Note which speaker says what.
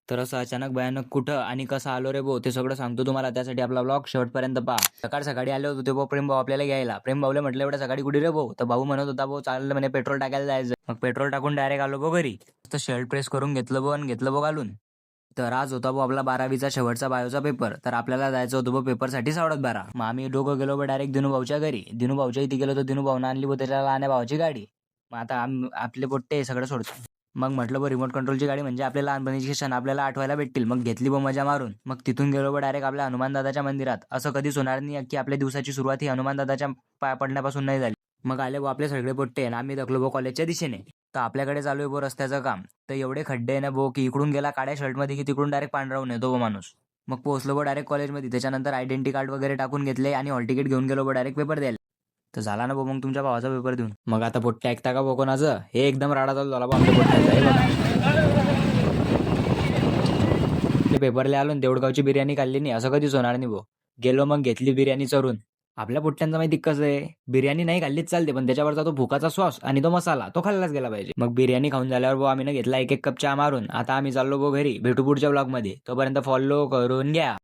Speaker 1: तर असं अचानक भयानक कुठं आणि कसं आलो रे भाऊ ते सगळं सांगतो तुम्हाला. त्यासाठी आपला ब्लॉग शेवटपर्यंत पहा. सकाळी आले होते भाऊ प्रेम भाऊ आपल्याला घ्यायला. प्रेम भाऊला म्हटलं एवढ्या सकाळी कुठे रे भाऊ? तर भाऊ म्हणत होता भाऊ चाललं म्हणे पेट्रोल टाकायला जायचं. मग पेट्रोल टाकून डायरेक्ट आलो भाऊ घरी. तर शर्ट प्रेस करून घेतलं भाऊ आणि घेतलं भाऊ घालून. तर आज होता भाऊ आपला 12वीचा शेवटचा बायोचा पेपर. तर आपल्याला जायचं होतं भाऊ पेपरसाठी 12:30. मग आम्ही दोघं गेलो भाऊ डायरेक्ट दिनू भाऊच्या घरी. दिनू भाऊच्या इथे गेलो तर दिनू भाऊनं आणली भाऊ त्याच्या लहान्या भावाची गाडी. मग आता आपले पोट्टे सगळं सोडतो. मग म्हटलं बरं रिमोट कंट्रोलची गाडी म्हणजे आपल्या लहानपणीचे क्षण आपल्याला आठवायला भेटतील. मग घेतली बा मजा मारून. मग तिथून गेलो बा डायरेक्ट आपल्या हनुमान दादाच्या मंदिरात. असं कधीच होणार नाही की आपल्या दिवसाची सुरुवात ही हनुमान दादाच्या पाया पडण्यापासून नाही झाली. मग आले बा आपले सगळे पोट्टे आणि आम्ही धकलो बा कॉलेजच्या दिशेने. तर आपल्याकडे चालू आहे बो रस्त्याचं काम. तर एवढे खड्डे आहे ना बो की इकडून गेला काळ्या शर्टमध्ये की तिकडून डायरेक्ट पांढरावून येतो बो माणूस. मग पोहोचलो बा डायरेक्ट कॉलेजमध्ये. त्याच्यानंतर आयडेंटिटी कार्ड वगैरे टाकून घेतले आणि हॉल तिकीट घेऊन गेलो बा डायरेक्ट पेपर द्यायला. तर झाला ना भाऊ मग तुमच्या भावाचा पेपर देऊन. मग आता पोट्टे ऐकता का भाऊ कोणाचं? हे एकदम राडा चालू झाला भाऊ आमच्या पोट्ट्याचा. हे बघा पेपरला आलो देऊळगावची बिर्याणी खाल्ली नाही असं कधीच होणार नाही भाऊ. गेलो मग घेतली बिर्याणी चरून. आपल्या पोट्ट्यांचं माहिती कसं आहे, बिर्याणी नाही खाल्लीच चालते पण त्याच्यावरचा तो भुकाचा सॉस आणि तो मसाला तो खाल्लाच गेला पाहिजे. मग बिर्याणी खाऊन झाल्यावर भाऊ आम्ही ना घेतला एक कप चहा मारून. आता आम्ही चाललो भाऊ घरी. भेटू पुढच्या ब्लॉगमध्ये. तोपर्यंत फॉलो करून घ्या.